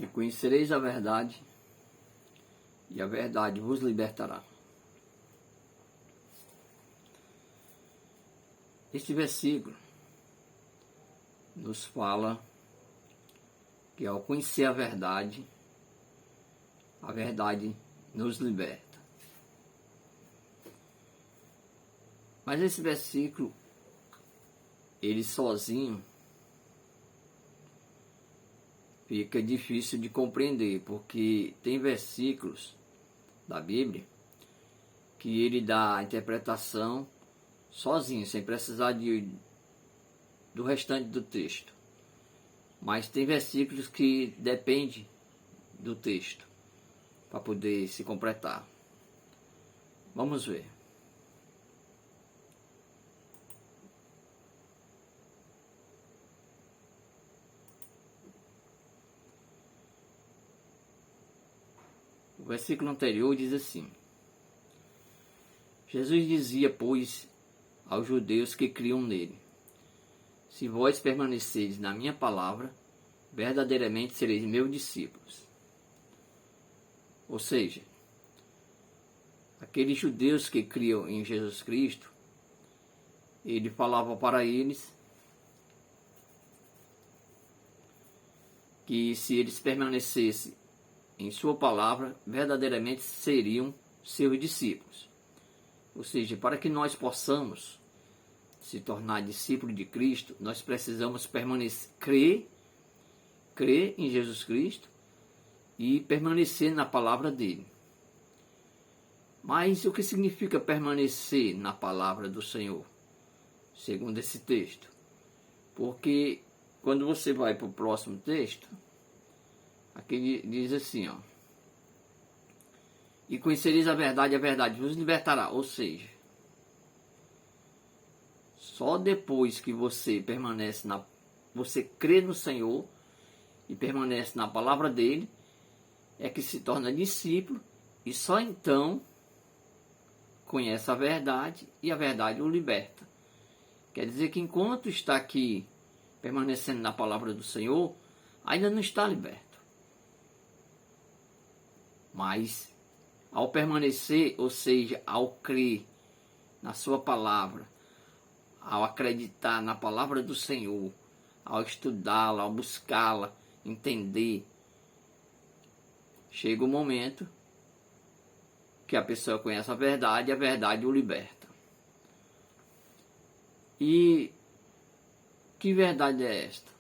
E conhecereis a verdade, e a verdade vos libertará. Este versículo nos fala que ao conhecer a verdade nos liberta. Mas esse versículo, ele sozinho, fica difícil de compreender, porque tem versículos da Bíblia que ele dá a interpretação sozinho, sem precisar do restante do texto. Mas tem versículos que dependem do texto para poder se completar. Vamos ver. O versículo anterior diz assim: Jesus dizia, pois, aos judeus que criam nele: se vós permanecereis na minha palavra, verdadeiramente sereis meus discípulos. Ou seja, aqueles judeus que criam em Jesus Cristo, ele falava para eles que se eles permanecessem em sua palavra, verdadeiramente seriam seus discípulos. Ou seja, para que nós possamos se tornar discípulo de Cristo, nós precisamos permanecer, crer em Jesus Cristo e permanecer na palavra dele. Mas o que significa permanecer na palavra do Senhor, segundo esse texto? Porque quando você vai para o próximo texto, aqui diz assim, ó: e conhecereis a verdade vos libertará. Ou seja, só depois que você permanece você crê no Senhor e permanece na palavra dele, é que se torna discípulo, e só então conhece a verdade e a verdade o liberta. Quer dizer que enquanto está aqui permanecendo na palavra do Senhor, ainda não está liberto. Mas ao permanecer, ou seja, ao crer na sua palavra, ao acreditar na palavra do Senhor, ao estudá-la, ao buscá-la, entender, chega o momento que a pessoa conhece a verdade o liberta. E que verdade é esta?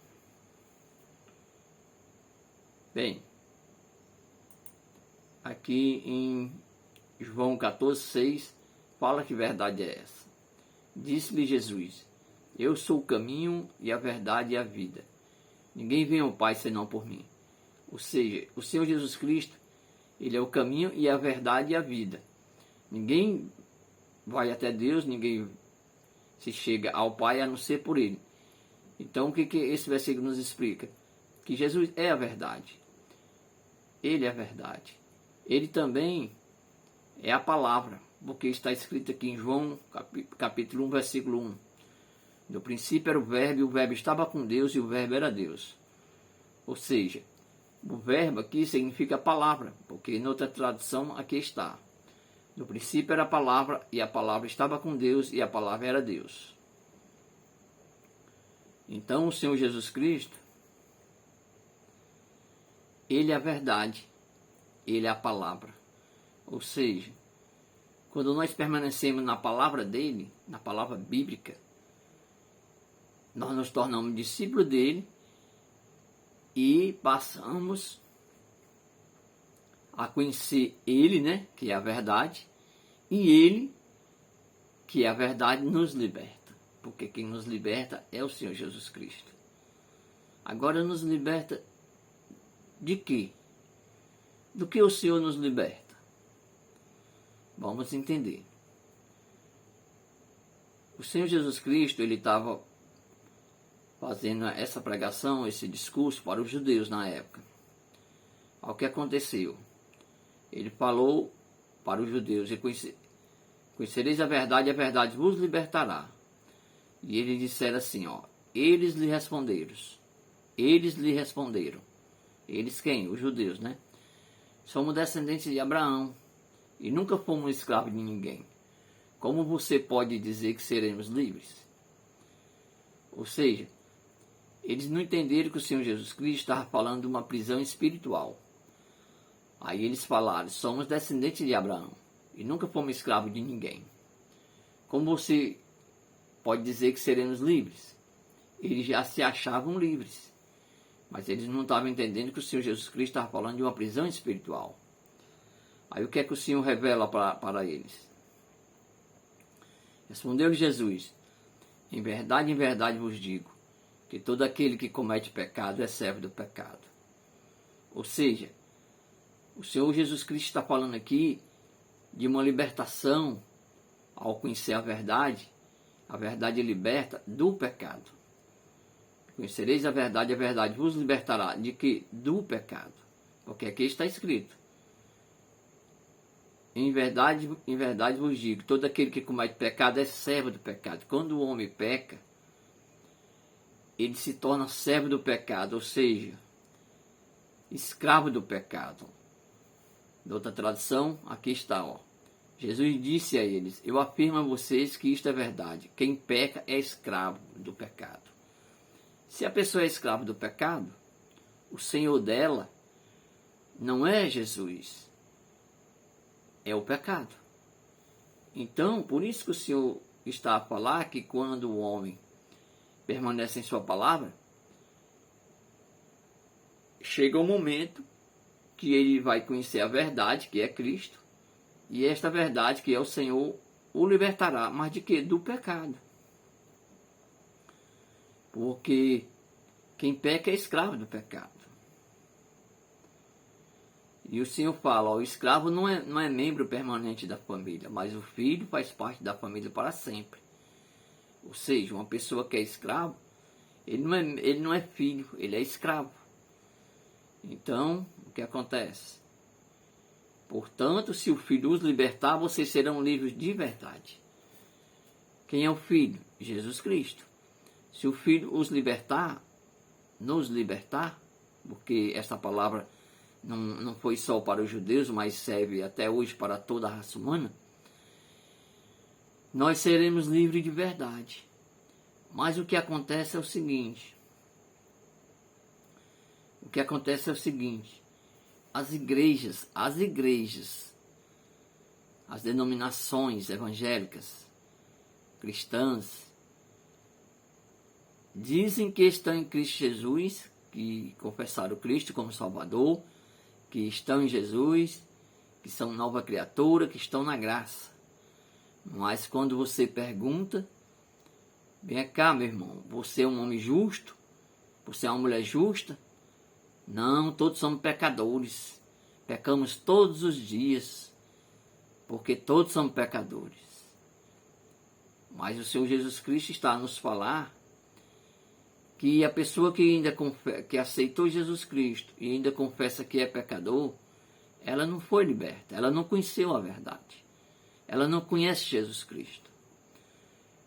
Bem, aqui em João 14,6 fala que verdade é essa. Disse-lhe Jesus: eu sou o caminho e a verdade e a vida. Ninguém vem ao Pai senão por mim. Ou seja, o Senhor Jesus Cristo, ele é o caminho e a verdade e a vida. Ninguém vai até Deus, ninguém se chega ao Pai a não ser por ele. Então o que esse versículo nos explica? Que Jesus é a verdade. Ele é a verdade. Ele também é a palavra, porque está escrito aqui em João capítulo 1, versículo 1. No princípio era o Verbo, e o Verbo estava com Deus, e o Verbo era Deus. Ou seja, o Verbo aqui significa palavra, porque em outra tradução aqui está: no princípio era a palavra, e a palavra estava com Deus, e a palavra era Deus. Então o Senhor Jesus Cristo, ele é a verdade, ele é a palavra. Ou seja, quando nós permanecemos na palavra dele, na palavra bíblica, nós nos tornamos discípulos dele e passamos a conhecer ele, né, que é a verdade, e ele, que é a verdade, nos liberta. Porque quem nos liberta é o Senhor Jesus Cristo. Agora nos liberta de quê? Do que o Senhor nos liberta? Vamos entender. O Senhor Jesus Cristo, ele estava fazendo essa pregação, esse discurso para os judeus na época. Ao que aconteceu? Ele falou para os judeus: e conhecereis a verdade vos libertará. E eles disseram assim, ó: eles lhe responderam, Eles quem? Os judeus, né? Somos descendentes de Abraão e nunca fomos escravos de ninguém. Como você pode dizer que seremos livres? Ou seja, eles não entenderam que o Senhor Jesus Cristo estava falando de uma prisão espiritual. Aí eles falaram, somos descendentes de Abraão e nunca fomos escravos de ninguém. Como você pode dizer que seremos livres? Eles já se achavam livres, mas eles não estavam entendendo que o Senhor Jesus Cristo estava falando de uma prisão espiritual. Aí o que é que o Senhor revela para eles? Respondeu-lhe Jesus, em verdade vos digo, que todo aquele que comete pecado é servo do pecado. Ou seja, o Senhor Jesus Cristo está falando aqui de uma libertação ao conhecer a verdade liberta do pecado. Conhecereis a verdade vos libertará. De que? Do pecado. Porque aqui está escrito. Em verdade vos digo, todo aquele que comete pecado é servo do pecado. Quando o homem peca, ele se torna servo do pecado, ou seja, escravo do pecado. De outra tradução, aqui está, ó. Jesus disse a eles, eu afirmo a vocês que isto é verdade. Quem peca é escravo do pecado. Se a pessoa é escrava do pecado, o Senhor dela não é Jesus, é o pecado. Então, por isso que o Senhor está a falar que quando o homem permanece em sua palavra, chega um momento que ele vai conhecer a verdade, que é Cristo, e esta verdade, que é o Senhor, o libertará. Mas de quê? Do pecado. Porque quem peca é escravo do pecado. E o Senhor fala, ó, o escravo não é membro permanente da família, mas o filho faz parte da família para sempre. Ou seja, uma pessoa que é escravo, ele não é filho, ele é escravo. Então, o que acontece? Portanto, se o Filho os libertar, vocês serão livres de verdade. Quem é o Filho? Jesus Cristo. Se o Filho os libertar, nos libertar, porque essa palavra não foi só para os judeus, mas serve até hoje para toda a raça humana, nós seremos livres de verdade. Mas o que acontece é o seguinte. As igrejas, as denominações evangélicas, cristãs, dizem que estão em Cristo Jesus, que confessaram Cristo como Salvador, que estão em Jesus, que são nova criatura, que estão na graça. Mas quando você pergunta, vem cá, meu irmão, você é um homem justo? Você é uma mulher justa? Não, todos somos pecadores. Pecamos todos os dias, porque todos somos pecadores. Mas o Senhor Jesus Cristo está a nos falar que a pessoa que que aceitou Jesus Cristo e ainda confessa que é pecador, ela não foi liberta, ela não conheceu a verdade. Ela não conhece Jesus Cristo.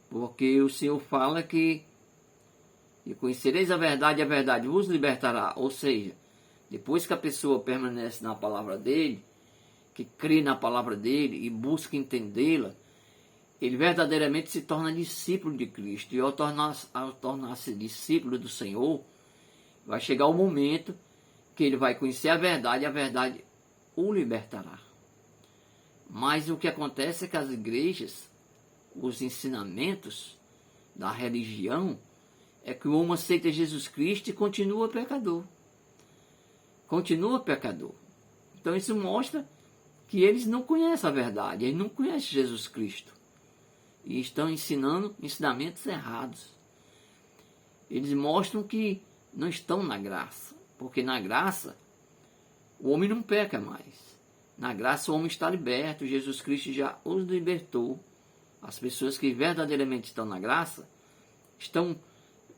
Porque o Senhor fala que e conhecereis a verdade vos libertará. Ou seja, depois que a pessoa permanece na palavra dele, que crê na palavra dele e busca entendê-la, ele verdadeiramente se torna discípulo de Cristo. E ao tornar-se discípulo do Senhor, vai chegar o momento que ele vai conhecer a verdade e a verdade o libertará. Mas o que acontece é que as igrejas, os ensinamentos da religião, é que o homem aceita Jesus Cristo e continua pecador. Continua pecador. Então isso mostra que eles não conhecem a verdade, eles não conhecem Jesus Cristo. E estão ensinando ensinamentos errados. Eles mostram que não estão na graça, porque na graça o homem não peca mais. Na graça o homem está liberto, Jesus Cristo já os libertou. As pessoas que verdadeiramente estão na graça estão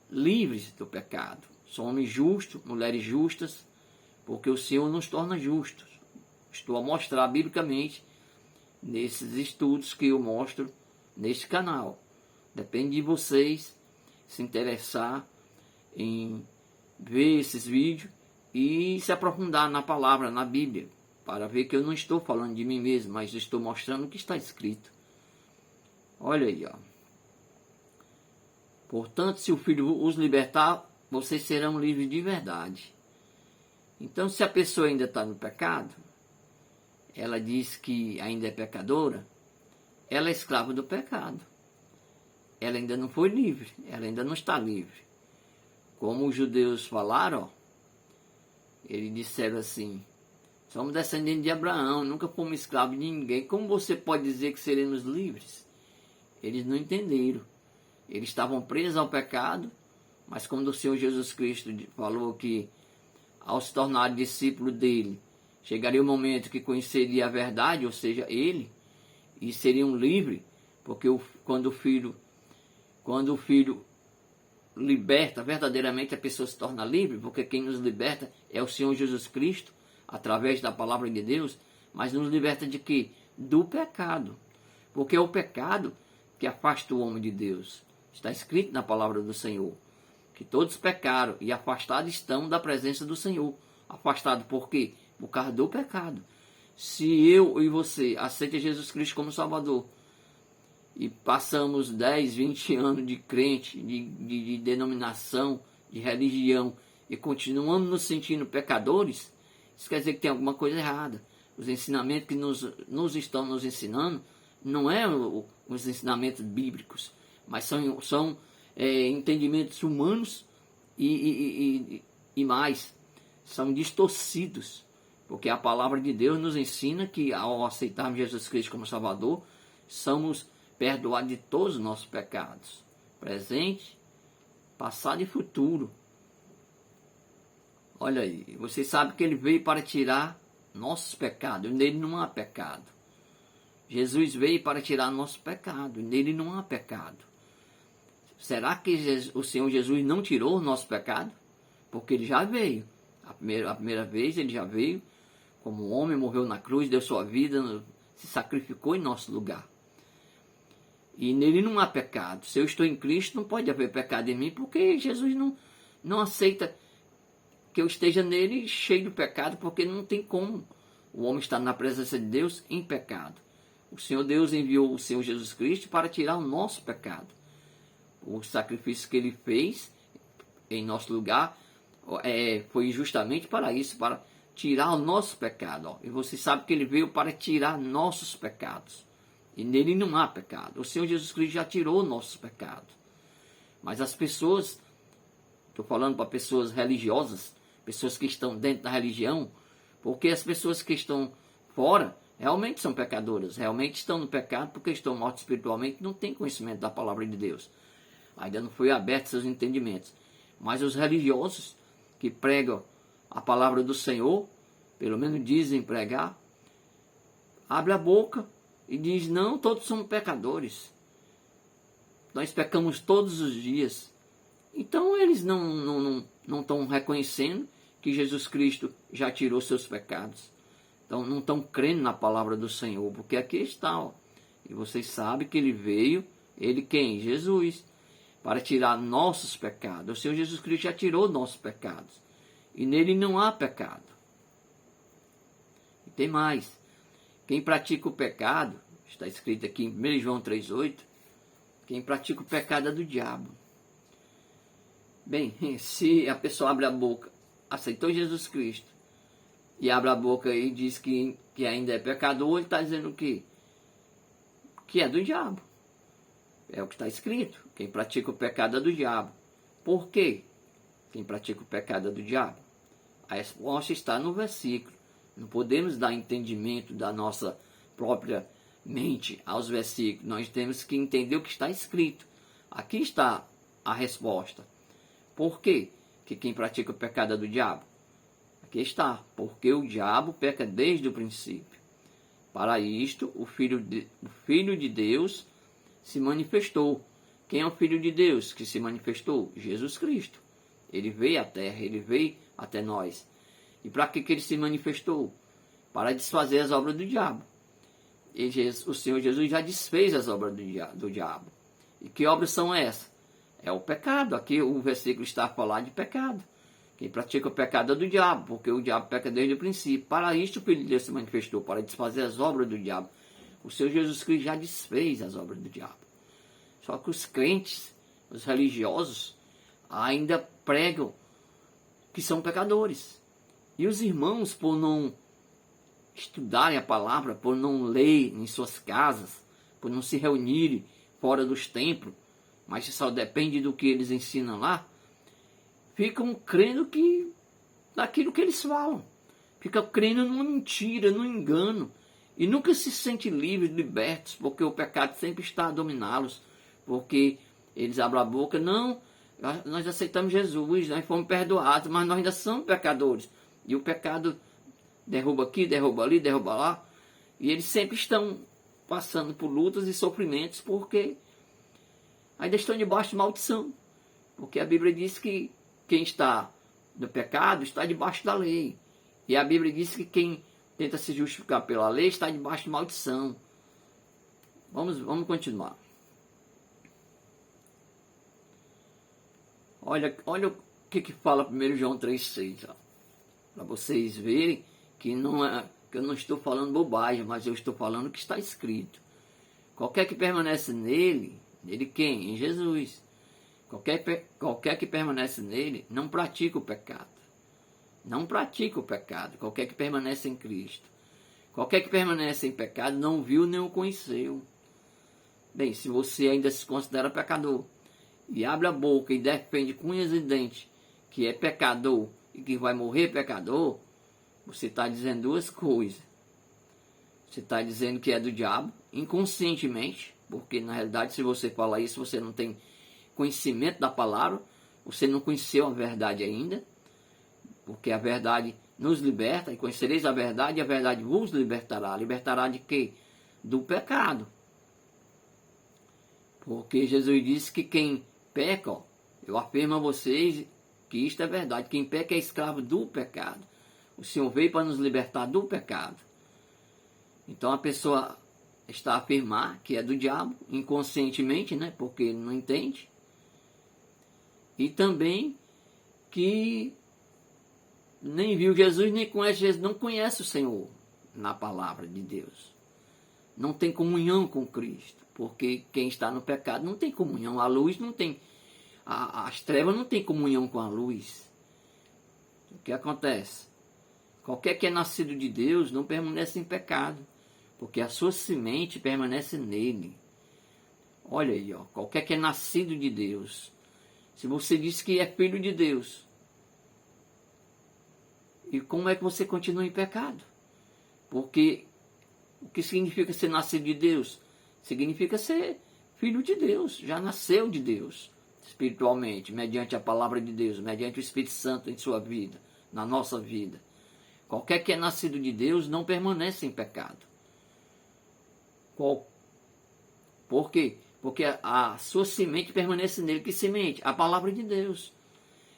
livres do pecado. São homens justos, mulheres justas, porque o Senhor nos torna justos. Estou a mostrar biblicamente nesses estudos que eu mostro neste canal. Depende de vocês se interessar em ver esses vídeos e se aprofundar na palavra, na Bíblia, para ver que eu não estou falando de mim mesmo, mas estou mostrando o que está escrito. Olha aí, ó. Portanto, se o Filho os libertar, vocês serão livres de verdade. Então, se a pessoa ainda está no pecado, ela diz que ainda é pecadora, ela é escrava do pecado. Ela ainda não foi livre, ela ainda não está livre. Como os judeus falaram, ó, eles disseram assim: somos descendentes de Abraão, nunca fomos escravos de ninguém. Como você pode dizer que seremos livres? Eles não entenderam. Eles estavam presos ao pecado, mas quando o Senhor Jesus Cristo falou que ao se tornar discípulo dele, chegaria o momento que conheceria a verdade, ou seja, ele, e seriam livres, porque quando o filho liberta, verdadeiramente a pessoa se torna livre, porque quem nos liberta é o Senhor Jesus Cristo, através da palavra de Deus, mas nos liberta de quê? Do pecado, porque é o pecado que afasta o homem de Deus. Está escrito na palavra do Senhor, que todos pecaram e afastados estão da presença do Senhor. Afastados por quê? Por causa do pecado. Se eu e você aceita Jesus Cristo como Salvador, e passamos 10, 20 anos de crente, de denominação, de religião, e continuamos nos sentindo pecadores, isso quer dizer que tem alguma coisa errada. Os ensinamentos que nos estão nos ensinando não é os ensinamentos bíblicos, mas são entendimentos humanos e mais, são distorcidos, porque a palavra de Deus nos ensina que ao aceitarmos Jesus Cristo como Salvador, somos perdoados de todos os nossos pecados, presente, passado e futuro. Olha aí, você sabe que ele veio para tirar nossos pecados, nele não há pecado. Jesus veio para tirar nosso pecado, nele não há pecado. Será que o Senhor Jesus não tirou o nosso pecado? Porque ele já veio. A primeira vez ele já veio, como homem, morreu na cruz, deu sua vida, se sacrificou em nosso lugar. E nele não há pecado. Se eu estou em Cristo, não pode haver pecado em mim, porque Jesus não aceita que eu esteja nele cheio de pecado, porque não tem como o homem estar na presença de Deus em pecado. O Senhor Deus enviou o Senhor Jesus Cristo para tirar o nosso pecado. O sacrifício que ele fez em nosso lugar foi justamente para isso, para tirar o nosso pecado. Ó. E você sabe que ele veio para tirar nossos pecados. E nele não há pecado. O Senhor Jesus Cristo já tirou nossos pecados. Mas as pessoas, estou falando para pessoas religiosas, pessoas que estão dentro da religião, porque as pessoas que estão fora realmente são pecadoras, realmente estão no pecado porque estão mortos espiritualmente, não têm conhecimento da palavra de Deus. Ainda não foi aberto seus entendimentos. Mas os religiosos que pregam a palavra do Senhor, pelo menos dizem pregar, abre a boca e diz: não, todos somos pecadores. Nós pecamos todos os dias. Então eles não estão reconhecendo que Jesus Cristo já tirou seus pecados. Então não estão crendo na palavra do Senhor, porque aqui está, ó. E vocês sabem que ele veio, ele quem? Jesus, para tirar nossos pecados. O Senhor Jesus Cristo já tirou nossos pecados. E nele não há pecado. E tem mais. Quem pratica o pecado, está escrito aqui em 1 João 3,8, quem pratica o pecado é do diabo. Bem, se a pessoa abre a boca, aceitou Jesus Cristo, e abre a boca e diz que ainda é pecador, ele está dizendo o quê? Que é do diabo. É o que está escrito. Quem pratica o pecado é do diabo. Por quê? Quem pratica o pecado é do diabo. A resposta está no versículo. Não podemos dar entendimento da nossa própria mente aos versículos. Nós temos que entender o que está escrito. Aqui está a resposta. Por quê que quem pratica o pecado é do diabo? Aqui está. Porque o diabo peca desde o princípio. Para isto, o Filho de Deus se manifestou. Quem é o Filho de Deus que se manifestou? Jesus Cristo. Ele veio à terra, ele veio até nós. E para que ele se manifestou? Para desfazer as obras do diabo. O Senhor Jesus já desfez as obras do diabo. E que obras são essas? É o pecado. Aqui o versículo está a falar de pecado. Quem pratica o pecado é do diabo, porque o diabo peca desde o princípio. Para isto o Filho de Deus se manifestou, para desfazer as obras do diabo. O Senhor Jesus Cristo já desfez as obras do diabo. Só que os crentes, os religiosos, ainda pregam que são pecadores. E os irmãos, por não estudarem a palavra, por não ler em suas casas, por não se reunirem fora dos templos, mas só depende do que eles ensinam lá, ficam crendo que naquilo que eles falam. Ficam crendo numa mentira, num engano. E nunca se sentem livres, libertos, porque o pecado sempre está a dominá-los. Porque eles abrem a boca, não, nós aceitamos Jesus, nós fomos perdoados, mas nós ainda somos pecadores. E o pecado derruba aqui, derruba ali, derruba lá. E eles sempre estão passando por lutas e sofrimentos, porque ainda estão debaixo de maldição. Porque a Bíblia diz que quem está no pecado está debaixo da lei. E a Bíblia diz que quem tenta se justificar pela lei está debaixo de maldição. Vamos continuar. Olha o que fala 1 João 3,6. Para vocês verem que eu não estou falando bobagem, mas eu estou falando o que está escrito. Qualquer que permanece nele quem? Em Jesus. Qualquer que permanece nele não pratica o pecado. Não pratica o pecado. Qualquer que permanece em Cristo. Qualquer que permanece em pecado não viu nem o conheceu. Bem, se você ainda se considera pecador e abre a boca e defende com unhas e dentes que é pecador e que vai morrer pecador, você está dizendo duas coisas. Você está dizendo que é do diabo, inconscientemente, porque na realidade se você falar isso, você não tem conhecimento da palavra, você não conheceu a verdade ainda, porque a verdade nos liberta, e conhecereis a verdade, e a verdade vos libertará. Libertará de quê? Do pecado. Porque Jesus disse que quem peca, ó, eu afirmo a vocês que isto é verdade, quem peca é escravo do pecado. O Senhor veio para nos libertar do pecado. Então a pessoa está a afirmar que é do diabo, inconscientemente, né? Porque ele não entende. E também que nem viu Jesus, nem conhece Jesus, não conhece o Senhor na palavra de Deus. Não tem comunhão com Cristo, porque quem está no pecado não tem comunhão. A luz não tem, as trevas não tem comunhão com a luz. O que acontece? Qualquer que é nascido de Deus não permanece em pecado, porque a sua semente permanece nele. Olha aí, ó, qualquer que é nascido de Deus. Se você diz que é filho de Deus, e como é que você continua em pecado? Porque o que significa ser nascido de Deus? Significa ser filho de Deus, já nasceu de Deus, espiritualmente, mediante a palavra de Deus, mediante o Espírito Santo em sua vida, na nossa vida. Qualquer que é nascido de Deus não permanece em pecado. Por quê? Porque a sua semente permanece nele. Que semente? A palavra de Deus.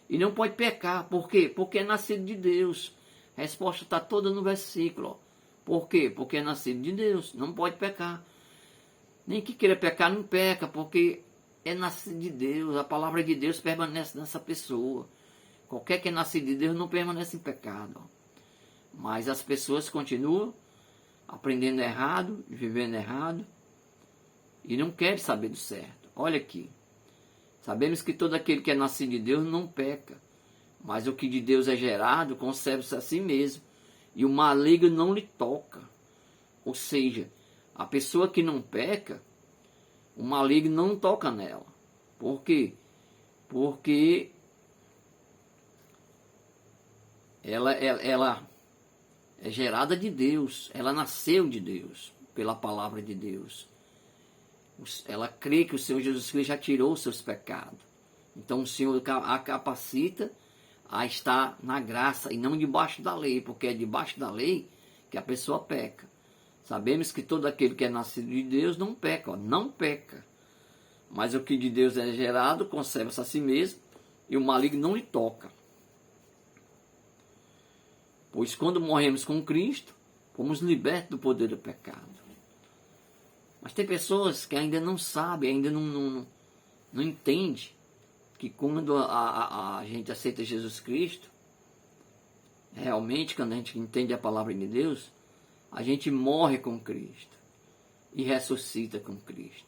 E não pode pecar. Por quê? Porque é nascido de Deus. A resposta está toda no versículo. Ó. Por quê? Porque é nascido de Deus. Não pode pecar. Nem que queira pecar, não peca. Porque é nascido de Deus. A palavra de Deus permanece nessa pessoa. Qualquer que é nascido de Deus não permanece em pecado. Ó. Mas as pessoas continuam aprendendo errado, vivendo errado. E não querem saber do certo. Olha aqui. Sabemos que todo aquele que é nascido de Deus não peca. Mas o que de Deus é gerado, conserva-se a si mesmo. E o maligno não lhe toca. Ou seja, a pessoa que não peca, o maligno não toca nela. Por quê? Porque ela é gerada de Deus. Ela nasceu de Deus, pela palavra de Deus. Ela crê que o Senhor Jesus Cristo já tirou os seus pecados. Então o Senhor a capacita a estar na graça e não debaixo da lei, porque é debaixo da lei que a pessoa peca. Sabemos que todo aquele que é nascido de Deus não peca, ó, não peca. Mas o que de Deus é gerado conserva-se a si mesmo e o maligno não lhe toca. Pois quando morremos com Cristo, fomos libertos do poder do pecado. Mas tem pessoas que ainda não sabem, ainda não entendem que quando a gente aceita Jesus Cristo, realmente, quando a gente entende a palavra de Deus, a gente morre com Cristo e ressuscita com Cristo.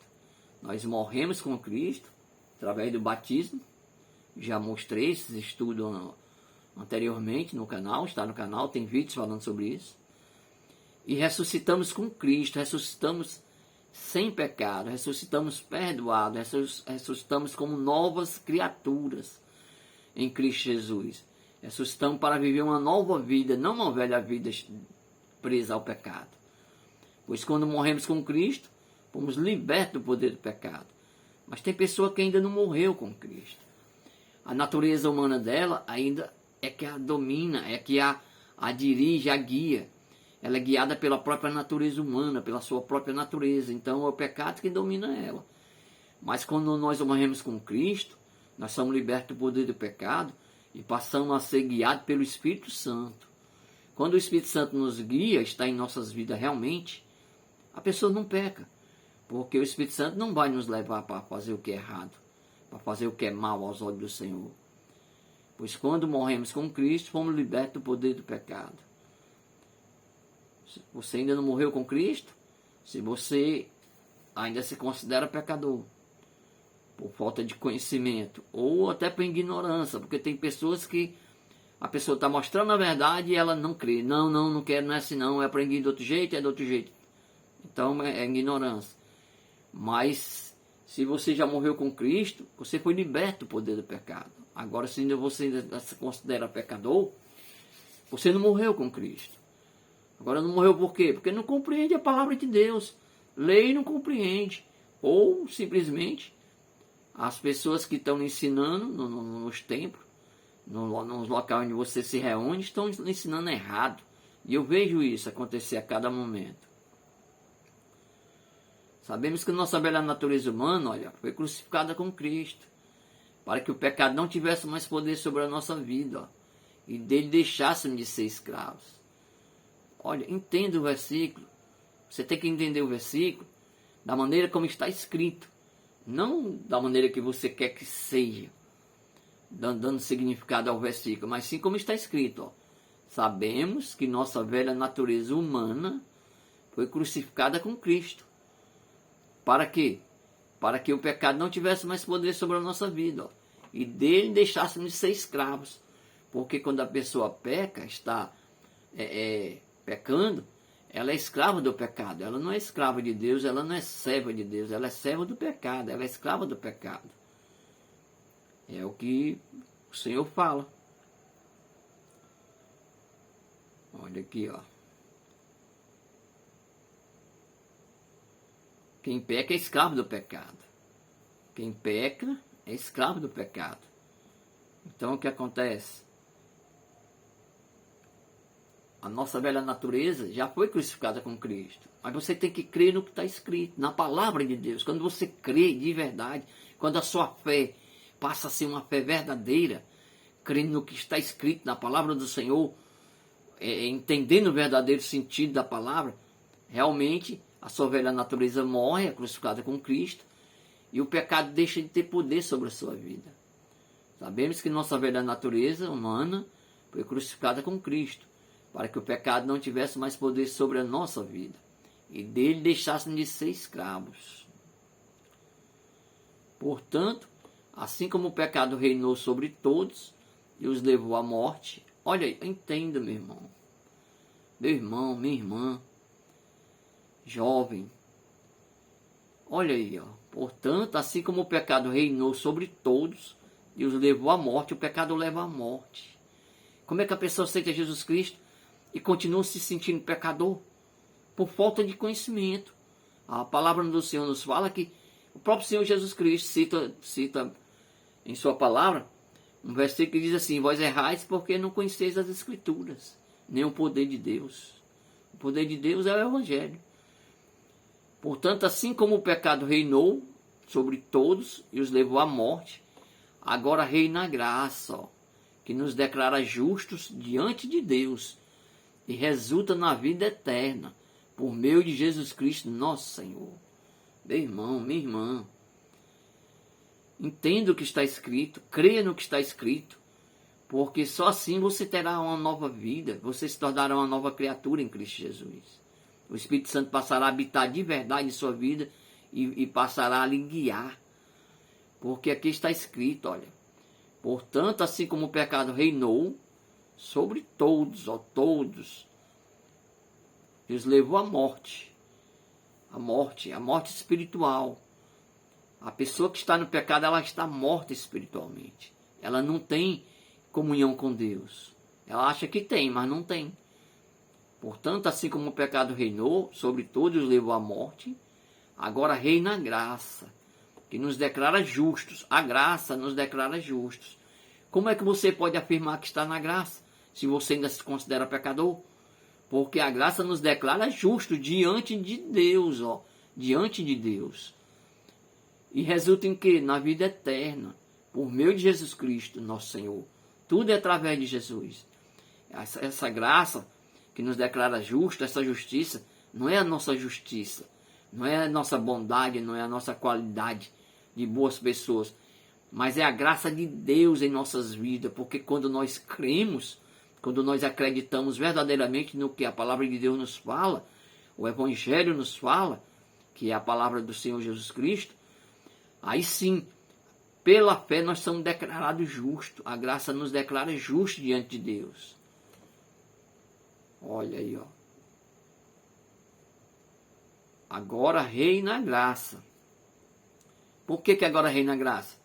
Nós morremos com Cristo através do batismo. Já mostrei esses estudos anteriormente no canal, está no canal, tem vídeos falando sobre isso. E ressuscitamos com Cristo, ressuscitamos sem pecado, ressuscitamos perdoados, ressuscitamos como novas criaturas em Cristo Jesus. Ressuscitamos para viver uma nova vida, não uma velha vida presa ao pecado. Pois quando morremos com Cristo, fomos libertos do poder do pecado. Mas tem pessoa que ainda não morreu com Cristo. A natureza humana dela ainda é que a domina, é que a dirige, a guia. Ela é guiada pela própria natureza humana, pela sua própria natureza. Então é o pecado que domina ela. Mas quando nós morremos com Cristo, nós somos libertos do poder do pecado e passamos a ser guiados pelo Espírito Santo. Quando o Espírito Santo nos guia, está em nossas vidas realmente, a pessoa não peca. Porque o Espírito Santo não vai nos levar para fazer o que é errado, para fazer o que é mal aos olhos do Senhor. Pois quando morremos com Cristo, fomos libertos do poder do pecado. Se você ainda não morreu com Cristo, se você ainda se considera pecador, por falta de conhecimento, ou até por ignorância, porque tem pessoas que a pessoa está mostrando a verdade e ela não crê. Não quero, não é assim não, é aprendi de outro jeito, é de outro jeito. Então é ignorância. Mas se você já morreu com Cristo, você foi liberto do poder do pecado. Agora, se você ainda se considera pecador, você não morreu com Cristo. Agora não morreu por quê? Porque não compreende a palavra de Deus. Lê e não compreende. Ou simplesmente as pessoas que estão ensinando nos templos, nos locais onde você se reúne, estão ensinando errado. E eu vejo isso acontecer a cada momento. Sabemos que nossa velha natureza humana, olha, foi crucificada com Cristo, para que o pecado não tivesse mais poder sobre a nossa vida, ó, e dele deixássemos de ser escravos. Olha, entenda o versículo. Você tem que entender o versículo da maneira como está escrito, não da maneira que você quer que seja, dando significado ao versículo, mas sim como está escrito. Ó. Sabemos que nossa velha natureza humana foi crucificada com Cristo. Para quê? Para que o pecado não tivesse mais poder sobre a nossa vida, ó, e dele deixássemos de ser escravos. Porque quando a pessoa peca, está pecando, ela é escrava do pecado. Ela não é escrava de Deus, ela não é serva de Deus, ela é serva do pecado, ela é escrava do pecado. É o que o Senhor fala. Olha aqui, ó. Quem peca é escravo do pecado. Quem peca é escravo do pecado. Então o que acontece? A nossa velha natureza já foi crucificada com Cristo. Mas você tem que crer no que está escrito, na palavra de Deus. Quando você crê de verdade, quando a sua fé passa a ser uma fé verdadeira, crendo no que está escrito na palavra do Senhor, entendendo o verdadeiro sentido da palavra, realmente a sua velha natureza morre, é crucificada com Cristo, e o pecado deixa de ter poder sobre a sua vida. Sabemos que nossa velha natureza humana foi crucificada com Cristo, para que o pecado não tivesse mais poder sobre a nossa vida, e dele deixássemos de ser escravos. Portanto, assim como o pecado reinou sobre todos e os levou à morte, olha aí, entenda, meu irmão, minha irmã, jovem, olha aí, ó. Portanto, assim como o pecado reinou sobre todos e os levou à morte, o pecado leva à morte. Como é que a pessoa aceita Jesus Cristo e continua se sentindo pecador? Por falta de conhecimento. A palavra do Senhor nos fala que o próprio Senhor Jesus Cristo cita em sua palavra um versículo que diz assim: vós errais porque não conheceis as Escrituras, nem o poder de Deus. O poder de Deus é o Evangelho. Portanto, assim como o pecado reinou sobre todos e os levou à morte, agora reina a graça, ó, que nos declara justos diante de Deus e resulta na vida eterna, por meio de Jesus Cristo, nosso Senhor. Meu irmão, minha irmã, Entenda o que está escrito, creia no que está escrito, porque só assim você terá uma nova vida, você se tornará uma nova criatura em Cristo Jesus. O Espírito Santo passará a habitar de verdade em sua vida e passará a lhe guiar, porque aqui está escrito, olha, portanto, assim como o pecado reinou sobre todos, todos, Deus levou a morte espiritual. A pessoa que está no pecado, ela está morta espiritualmente. Ela não tem comunhão com Deus. Ela acha que tem, mas não tem. Portanto, assim como o pecado reinou sobre todos, levou à morte, agora reina a graça, que nos declara justos. A graça nos declara justos. Como é que você pode afirmar que está na graça, se você ainda se considera pecador? Porque a graça nos declara justos diante de Deus, diante de Deus. E resulta em quê? Na vida eterna, por meio de Jesus Cristo, nosso Senhor. Tudo é através de Jesus. Essa graça que nos declara justo, essa justiça, não é a nossa justiça, não é a nossa bondade, não é a nossa qualidade de boas pessoas, mas é a graça de Deus em nossas vidas, porque quando nós cremos, quando nós acreditamos verdadeiramente no que a palavra de Deus nos fala, o Evangelho nos fala, que é a palavra do Senhor Jesus Cristo, aí sim, pela fé nós somos declarados justos. A graça nos declara justos diante de Deus. Olha aí, Agora reina a graça. Por que agora reina a graça?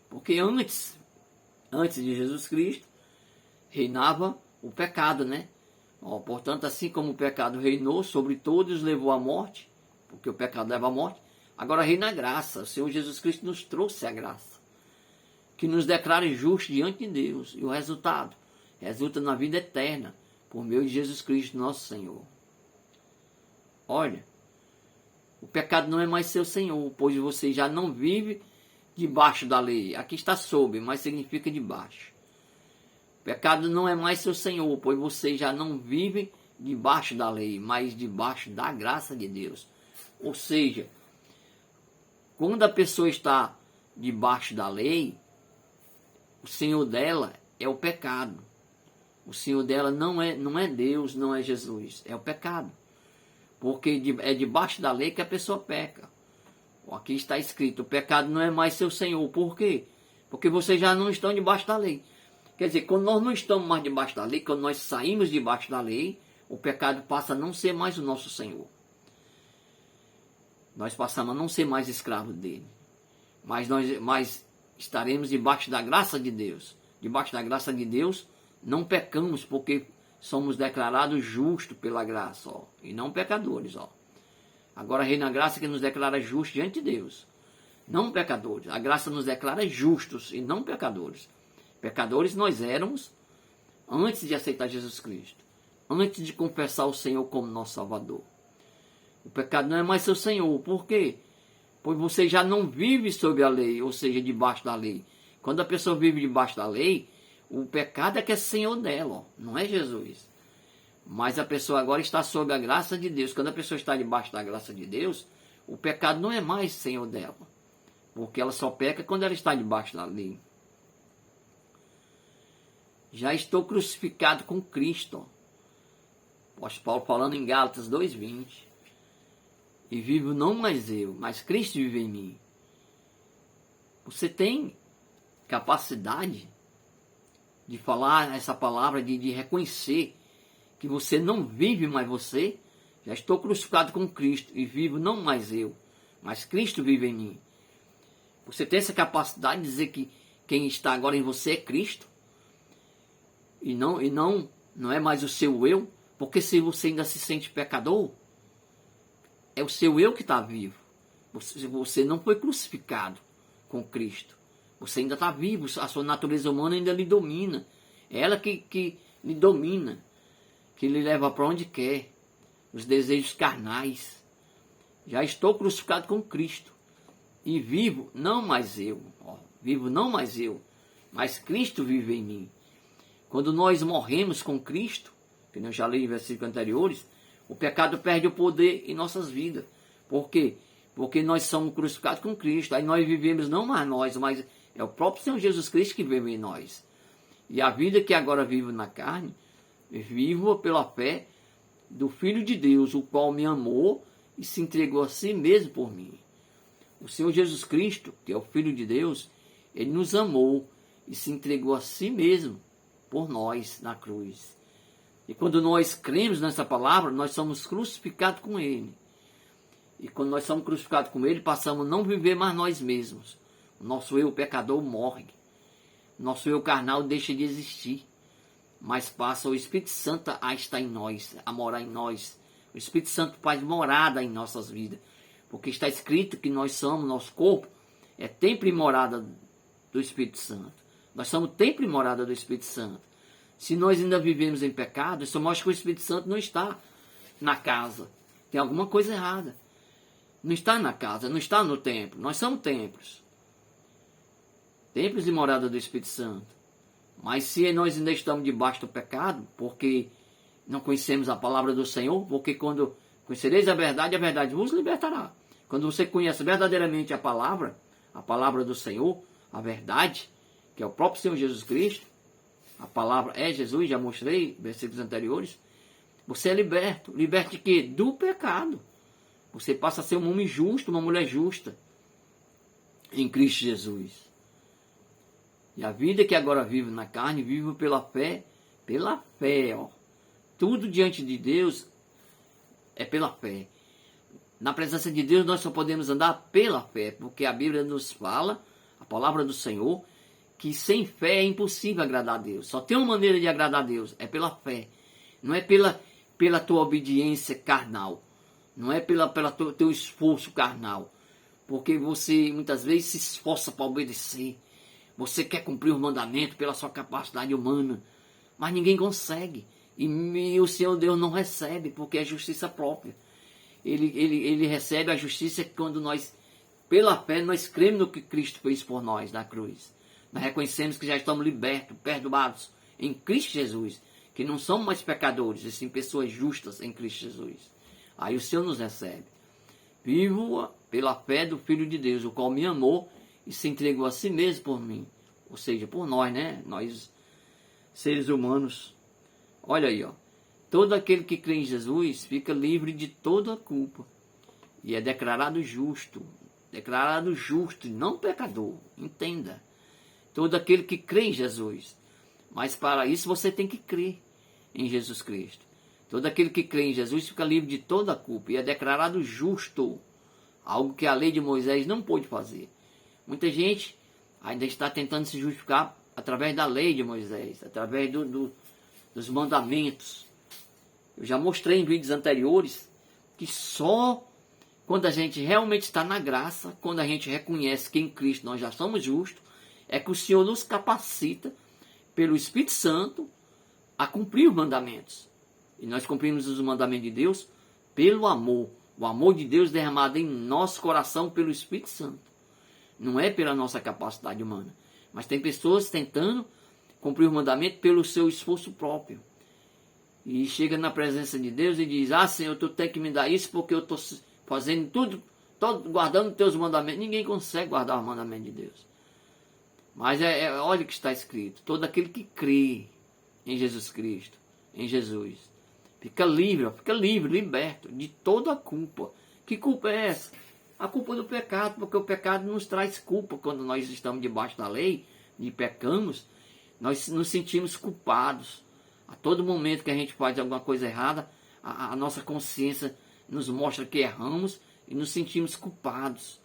Porque antes de Jesus Cristo, reinava o pecado, né? Portanto, assim como o pecado reinou sobre todos, levou à morte, porque o pecado leva à morte, agora reina a graça. O Senhor Jesus Cristo nos trouxe a graça, que nos declara justos diante de Deus. E o resultado resulta na vida eterna, por meio de Jesus Cristo, nosso Senhor. Olha, o pecado não é mais seu senhor, pois você já não vive debaixo da lei. Aqui está sob, mas significa debaixo. O pecado não é mais seu senhor, pois você já não vive debaixo da lei, mas debaixo da graça de Deus. Ou seja, quando a pessoa está debaixo da lei, o senhor dela é o pecado. O senhor dela não é Deus, não é Jesus, é o pecado. Porque é debaixo da lei que a pessoa peca. Aqui está escrito, o pecado não é mais seu senhor. Por quê? Porque vocês já não estão debaixo da lei. Quer dizer, quando nós não estamos mais debaixo da lei, quando nós saímos debaixo da lei, o pecado passa a não ser mais o nosso senhor. Nós passamos a não ser mais escravos dele. Mas estaremos debaixo da graça de Deus. Debaixo da graça de Deus, não pecamos, porque somos declarados justos pela graça, e não pecadores. Agora reina a graça que nos declara justos diante de Deus, não pecadores. A graça nos declara justos e não pecadores. Pecadores nós éramos antes de aceitar Jesus Cristo, antes de confessar o Senhor como nosso Salvador. O pecado não é mais seu senhor. Por quê? Pois você já não vive sob a lei, ou seja, debaixo da lei. Quando a pessoa vive debaixo da lei, o pecado é que é senhor dela, não é Jesus. Mas a pessoa agora está sob a graça de Deus. Quando a pessoa está debaixo da graça de Deus, o pecado não é mais senhor dela, porque ela só peca quando ela está debaixo da lei. Já estou crucificado com Cristo. O apóstolo Paulo falando em Gálatas 2:20. E vivo não mais eu, mas Cristo vive em mim. Você tem capacidade de falar essa palavra, de reconhecer que você não vive mais você? Já estou crucificado com Cristo e vivo não mais eu, mas Cristo vive em mim. Você tem essa capacidade de dizer que quem está agora em você é Cristo? E não é mais o seu eu? Porque se você ainda se sente pecador, é o seu eu que está vivo. Você não foi crucificado com Cristo. Você ainda está vivo, a sua natureza humana ainda lhe domina. É ela que lhe domina, que lhe leva para onde quer. Os desejos carnais. Já estou crucificado com Cristo. E vivo, não mais eu. Vivo não mais eu, mas Cristo vive em mim. Quando nós morremos com Cristo, que eu já li em versículos anteriores, o pecado perde o poder em nossas vidas. Por quê? Porque nós somos crucificados com Cristo. Aí nós vivemos não mais nós, mas é o próprio Senhor Jesus Cristo que vive em nós. E a vida que agora vivo na carne, vivo pela fé do Filho de Deus, o qual me amou e se entregou a si mesmo por mim. O Senhor Jesus Cristo, que é o Filho de Deus, ele nos amou e se entregou a si mesmo por nós na cruz. E quando nós cremos nessa palavra, nós somos crucificados com ele. E quando nós somos crucificados com ele, passamos a não viver mais nós mesmos. O nosso eu pecador morre. O nosso eu carnal deixa de existir. Mas passa o Espírito Santo a estar em nós, a morar em nós. O Espírito Santo faz morada em nossas vidas. Porque está escrito que nós somos, nosso corpo, é templo e morada do Espírito Santo. Nós somos templo e morada do Espírito Santo. Se nós ainda vivemos em pecado, isso mostra que o Espírito Santo não está na casa. Tem alguma coisa errada. Não está na casa, não está no templo. Nós somos templos. Templos e morada do Espírito Santo. Mas se nós ainda estamos debaixo do pecado, porque não conhecemos a palavra do Senhor, porque quando conhecereis a verdade vos libertará. Quando você conhece verdadeiramente a palavra do Senhor, a verdade, que é o próprio Senhor Jesus Cristo, a palavra é Jesus, já mostrei, versículos anteriores, você é liberto. Liberto de quê? Do pecado. Você passa a ser um homem justo, uma mulher justa, em Cristo Jesus. E a vida que agora vivo na carne, vivo pela fé, ó. Tudo diante de Deus é pela fé. Na presença de Deus nós só podemos andar pela fé, porque a Bíblia nos fala, a palavra do Senhor, que sem fé é impossível agradar a Deus. Só tem uma maneira de agradar a Deus, é pela fé. Não é pela tua obediência carnal. Não é pelo teu esforço carnal. Porque você muitas vezes se esforça para obedecer. Você quer cumprir os mandamentos pela sua capacidade humana. Mas ninguém consegue. E o Senhor Deus não recebe, porque é justiça própria. Ele recebe a justiça quando nós, pela fé, nós cremos no que Cristo fez por nós na cruz. Nós reconhecemos que já estamos libertos, perdoados em Cristo Jesus. Que não somos mais pecadores, e sim pessoas justas em Cristo Jesus. Aí o Senhor nos recebe. Vivo pela fé do Filho de Deus, o qual me amou e se entregou a si mesmo por mim. Ou seja, por nós, né? Nós, seres humanos. Olha aí, ó. Todo aquele que crê em Jesus fica livre de toda a culpa. E é declarado justo. Declarado justo e não pecador. Entenda. Todo aquele que crê em Jesus. Mas para isso você tem que crer em Jesus Cristo. Todo aquele que crê em Jesus fica livre de toda a culpa e é declarado justo, algo que a lei de Moisés não pôde fazer. Muita gente ainda está tentando se justificar através da lei de Moisés, através dos mandamentos. Eu já mostrei em vídeos anteriores que só quando a gente realmente está na graça, quando a gente reconhece que em Cristo nós já somos justos, é que o Senhor nos capacita pelo Espírito Santo a cumprir os mandamentos. E nós cumprimos os mandamentos de Deus pelo amor. O amor de Deus derramado em nosso coração pelo Espírito Santo. Não é pela nossa capacidade humana. Mas tem pessoas tentando cumprir os mandamentos pelo seu esforço próprio. E chega na presença de Deus e diz: ah, Senhor, tu tem que me dar isso porque eu estou fazendo tudo, guardando os teus mandamentos. Ninguém consegue guardar os mandamentos de Deus. Mas olha o que está escrito. Todo aquele que crê em Jesus Cristo, em Jesus, fica livre, liberto de toda a culpa. Que culpa é essa? A culpa do pecado, porque o pecado nos traz culpa. Quando nós estamos debaixo da lei e pecamos, nós nos sentimos culpados. A todo momento que a gente faz alguma coisa errada, a nossa consciência nos mostra que erramos e nos sentimos culpados.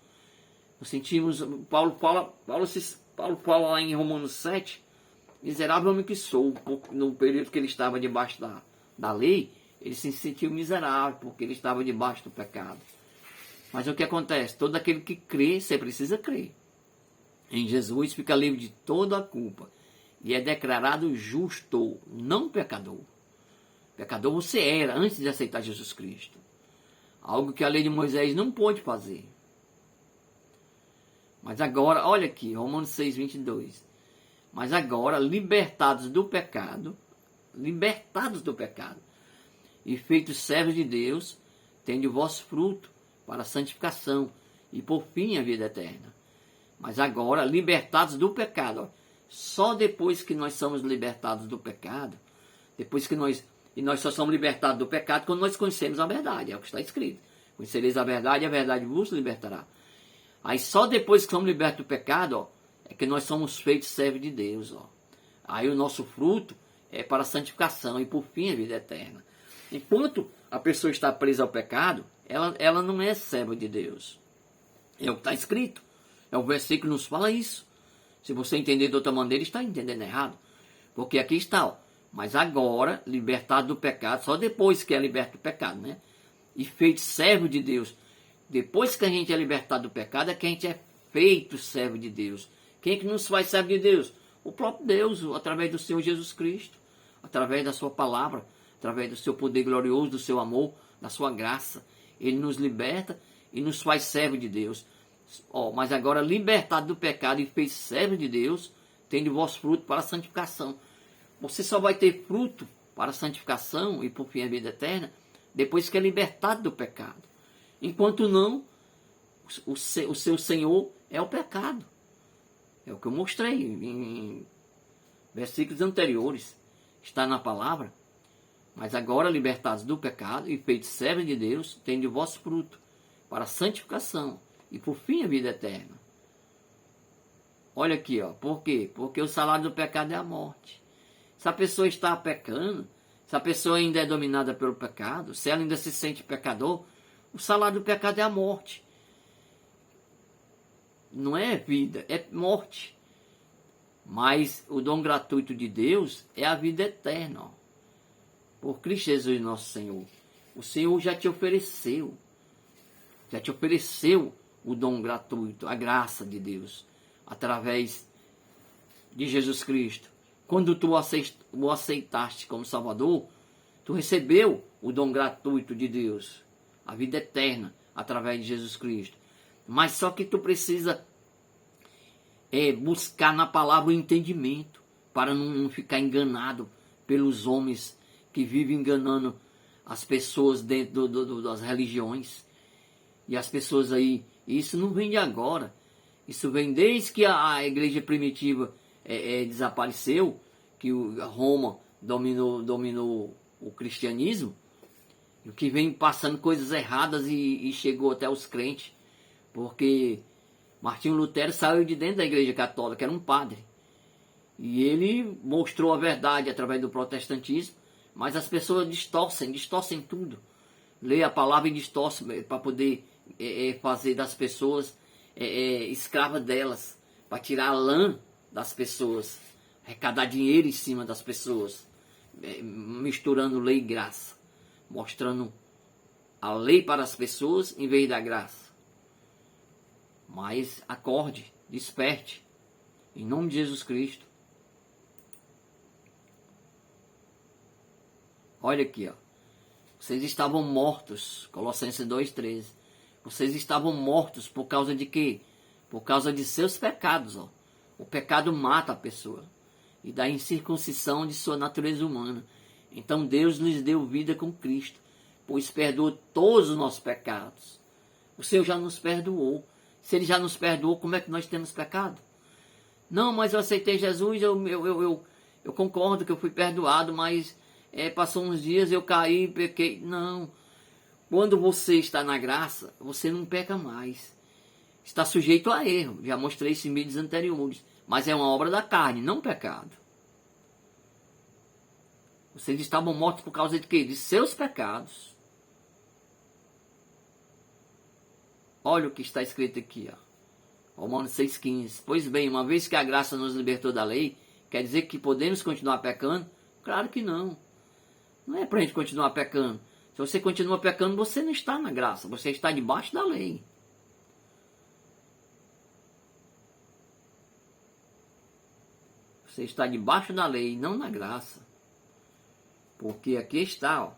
Nos sentimos, Paulo fala lá em Romanos 7, miserável homem que sou. No período que ele estava debaixo da lei, ele se sentiu miserável, porque ele estava debaixo do pecado. Mas o que acontece? Todo aquele que crê, você precisa crer em Jesus, fica livre de toda a culpa. E é declarado justo, não pecador. Pecador você era antes de aceitar Jesus Cristo. Algo que a lei de Moisés não pôde fazer. Mas agora, olha aqui, Romanos 6, 22. Mas agora, libertados do pecado, e feitos servos de Deus, tende o vosso fruto para a santificação e por fim a vida eterna. Mas agora, libertados do pecado, ó, só depois que nós somos libertados do pecado, e nós só somos libertados do pecado quando nós conhecemos a verdade, é o que está escrito. Conhecereis a verdade vos libertará. Aí só depois que somos libertos do pecado, ó, é que nós somos feitos servos de Deus. Ó. Aí o nosso fruto é para a santificação e por fim a vida eterna. Enquanto a pessoa está presa ao pecado, ela não é serva de Deus. É o que está escrito. É o versículo que nos fala isso. Se você entender de outra maneira, está entendendo errado. Porque aqui está, ó, mas agora, libertado do pecado, só depois que é liberto do pecado, né? E feito servo de Deus. Depois que a gente é libertado do pecado, é que a gente é feito servo de Deus. Quem é que nos faz servo de Deus? O próprio Deus, através do Senhor Jesus Cristo. Através da sua palavra, através do seu poder glorioso, do seu amor, da sua graça. Ele nos liberta e nos faz servo de Deus. Ó, mas agora, libertado do pecado e feito servo de Deus, tende o vosso fruto para a santificação. Você só vai ter fruto para a santificação e por fim a vida eterna depois que é libertado do pecado. Enquanto não, o seu senhor é o pecado. É o que eu mostrei em versículos anteriores. Está na palavra. Mas agora, libertados do pecado e feitos servos de Deus, tende o vosso fruto para a santificação e por fim a vida eterna. Olha aqui, ó. Por quê? Porque o salário do pecado é a morte. Se a pessoa está pecando, se a pessoa ainda é dominada pelo pecado, se ela ainda se sente pecador, o salário do pecado é a morte. Não é vida, é morte. Mas o dom gratuito de Deus é a vida eterna. Ó. Por Cristo Jesus nosso Senhor. O Senhor já te ofereceu o dom gratuito, a graça de Deus, através de Jesus Cristo. Quando tu o aceitaste como Salvador, tu recebeu o dom gratuito de Deus, a vida eterna, através de Jesus Cristo. Mas só que tu precisa buscar na palavra o entendimento, para não ficar enganado pelos homens que vivem enganando as pessoas dentro das religiões. E as pessoas aí, isso não vem de agora, isso vem desde que a igreja primitiva desapareceu, que Roma dominou o cristianismo, e que vem passando coisas erradas e chegou até os crentes, porque Martinho Lutero saiu de dentro da igreja católica, era um padre, e ele mostrou a verdade através do protestantismo, mas as pessoas distorcem tudo, lê a palavra e distorce para poder fazer das pessoas escravas delas, para tirar a lã das pessoas, arrecadar dinheiro em cima das pessoas, misturando lei e graça, mostrando a lei para as pessoas em vez da graça. Mas acorde, desperte, em nome de Jesus Cristo. Olha aqui, ó. Vocês estavam mortos, Colossenses 2,13. Vocês estavam mortos por causa de quê? Por causa de seus pecados, ó. O pecado mata a pessoa e dá incircuncisão de sua natureza humana. Então Deus lhes deu vida com Cristo, pois perdoou todos os nossos pecados. O Senhor já nos perdoou. Se Ele já nos perdoou, como é que nós temos pecado? Não, mas eu aceitei Jesus, eu concordo que eu fui perdoado, mas passou uns dias, eu caí, pequei. Não. Quando você está na graça, você não peca mais. Está sujeito a erro. Já mostrei isso em vídeos anteriores. Mas é uma obra da carne, não pecado. Vocês estavam mortos por causa de quê? De seus pecados. Olha o que está escrito aqui, ó. Romanos 6,15. Pois bem, uma vez que a graça nos libertou da lei, quer dizer que podemos continuar pecando? Claro que não. Não é para a gente continuar pecando. Se você continua pecando, você não está na graça. Você está debaixo da lei. Você está debaixo da lei, não na graça. Porque aqui está, ó.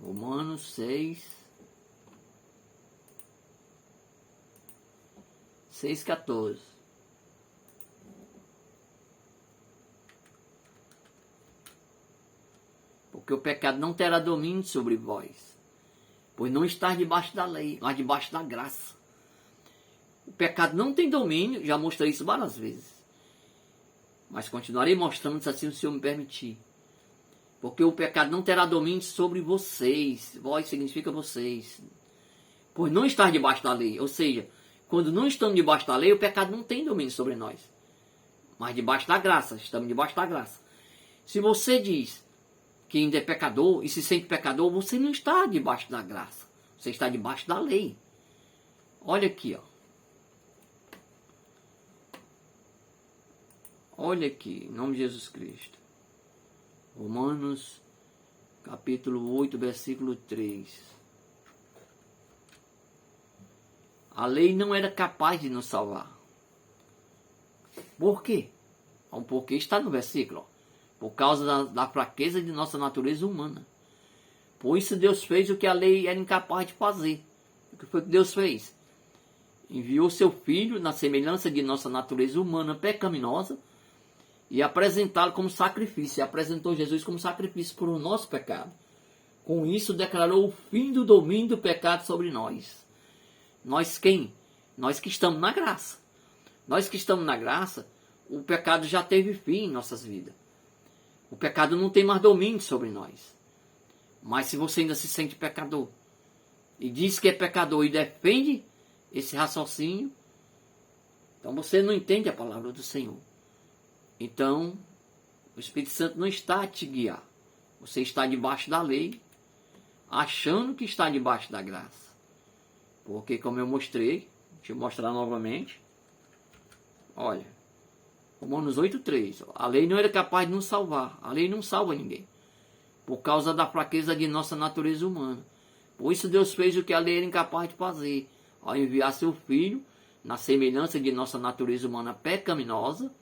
Romanos 6,14. porque o pecado não terá domínio sobre vós, pois não estáis debaixo da lei, mas debaixo da graça. O pecado não tem domínio, já mostrei isso várias vezes, mas continuarei mostrando se assim o Senhor me permitir. Porque o pecado não terá domínio sobre vocês. Vós significa vocês. Pois não estar debaixo da lei. Ou seja, quando não estamos debaixo da lei, o pecado não tem domínio sobre nós. Mas debaixo da graça. Estamos debaixo da graça. Se você diz que ainda é pecador e se sente pecador, você não está debaixo da graça. Você está debaixo da lei. Olha aqui, ó. Olha aqui, em nome de Jesus Cristo. Romanos, capítulo 8, versículo 3. A lei não era capaz de nos salvar. Por quê? O porquê está no versículo. Ó. Por causa da fraqueza de nossa natureza humana. Por isso Deus fez o que a lei era incapaz de fazer. O que foi que Deus fez? Enviou seu Filho na semelhança de nossa natureza humana pecaminosa e apresentá-lo como sacrifício. E apresentou Jesus como sacrifício por o nosso pecado. Com isso declarou o fim do domínio do pecado sobre nós. Nós quem? Nós que estamos na graça. Nós que estamos na graça, o pecado já teve fim em nossas vidas. O pecado não tem mais domínio sobre nós. Mas se você ainda se sente pecador e diz que é pecador e defende esse raciocínio, então você não entende a palavra do Senhor. Então, o Espírito Santo não está a te guiar. Você está debaixo da lei, achando que está debaixo da graça. Porque, como eu mostrei, deixa eu mostrar novamente. Olha, Romanos 8,3. A lei não era capaz de nos salvar. A lei não salva ninguém. Por causa da fraqueza de nossa natureza humana. Por isso Deus fez o que a lei era incapaz de fazer. Ao enviar seu Filho, na semelhança de nossa natureza humana pecaminosa,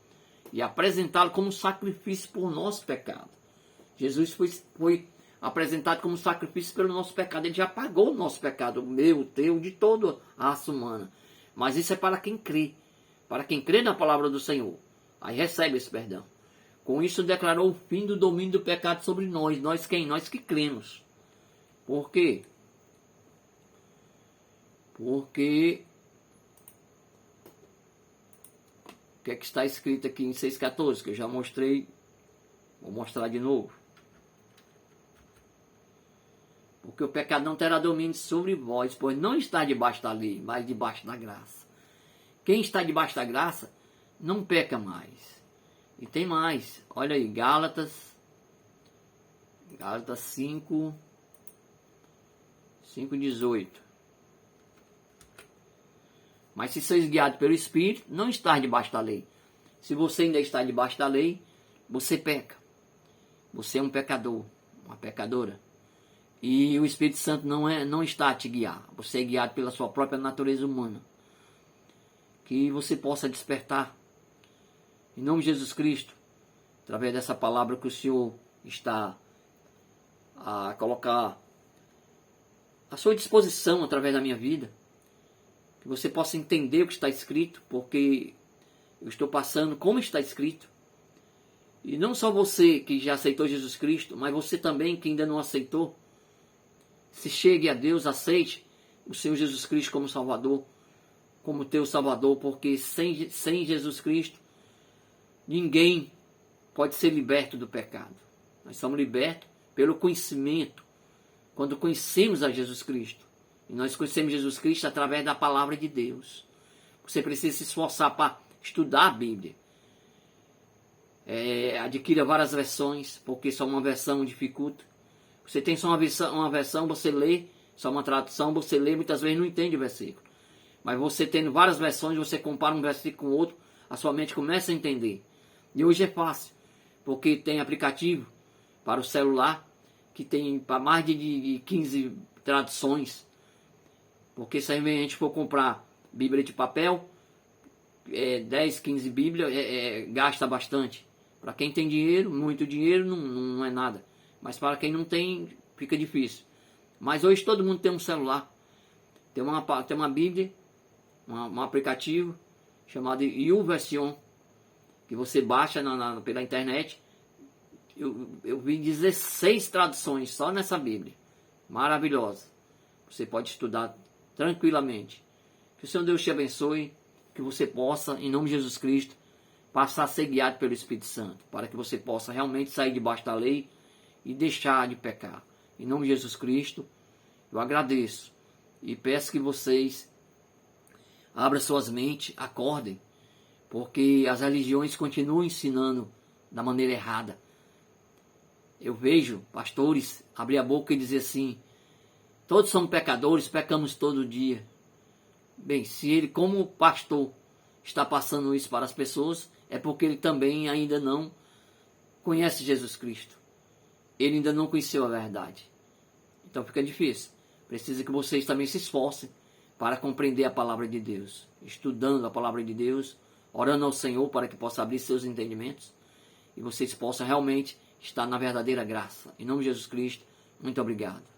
e apresentá-lo como sacrifício por nosso pecado. Jesus foi apresentado como sacrifício pelo nosso pecado. Ele já pagou o nosso pecado, o meu, o teu, de toda a raça humana. Mas isso é para quem crê. Para quem crê na palavra do Senhor. Aí recebe esse perdão. Com isso declarou o fim do domínio do pecado sobre nós. Nós quem? Nós que cremos. Por quê? Porque o que é que está escrito aqui em 6,14, que eu já mostrei, vou mostrar de novo. Porque o pecado não terá domínio sobre vós, pois não está debaixo da lei, mas debaixo da graça. Quem está debaixo da graça não peca mais. E tem mais, olha aí, Gálatas 5:18. Mas se sois guiados pelo Espírito, não estáis debaixo da lei. Se você ainda está debaixo da lei, você peca. Você é um pecador, uma pecadora. E o Espírito Santo não está a te guiar. Você é guiado pela sua própria natureza humana. Que você possa despertar. Em nome de Jesus Cristo, através dessa palavra que o Senhor está a colocar à sua disposição através da minha vida. Que você possa entender o que está escrito, porque eu estou passando como está escrito. E não só você que já aceitou Jesus Cristo, mas você também que ainda não aceitou. Se chegue a Deus, aceite o Senhor Jesus Cristo como Salvador, como teu Salvador, porque sem Jesus Cristo, ninguém pode ser liberto do pecado. Nós somos libertos pelo conhecimento, quando conhecemos a Jesus Cristo. E nós conhecemos Jesus Cristo através da palavra de Deus. Você precisa se esforçar para estudar a Bíblia. Adquira várias versões, porque só uma versão dificulta. Você tem só uma versão, você lê, só uma tradução, você lê, muitas vezes não entende o versículo. Mas você tendo várias versões, você compara um versículo com o outro, a sua mente começa a entender. E hoje é fácil, porque tem aplicativo para o celular, que tem para mais de 15 traduções. Porque se a gente for comprar Bíblia de papel, 10, 15 Bíblias, gasta bastante. Para quem tem dinheiro, muito dinheiro, não é nada. Mas para quem não tem, fica difícil. Mas hoje todo mundo tem um celular. Tem uma Bíblia, um aplicativo chamado YouVersion, que você baixa pela internet, eu vi 16 traduções só nessa Bíblia. Maravilhosa. Você pode estudar tranquilamente. Que o Senhor Deus te abençoe. Que você possa, em nome de Jesus Cristo, passar a ser guiado pelo Espírito Santo. Para que você possa realmente sair debaixo da lei e deixar de pecar. Em nome de Jesus Cristo, eu agradeço. E peço que vocês abram suas mentes, acordem. Porque as religiões continuam ensinando da maneira errada. Eu vejo pastores abrir a boca e dizer assim: todos somos pecadores, pecamos todo dia. Bem, se ele como pastor está passando isso para as pessoas, é porque ele também ainda não conhece Jesus Cristo. Ele ainda não conheceu a verdade. Então fica difícil. Precisa que vocês também se esforcem para compreender a palavra de Deus. Estudando a palavra de Deus, orando ao Senhor para que possa abrir seus entendimentos e vocês possam realmente estar na verdadeira graça. Em nome de Jesus Cristo, muito obrigado.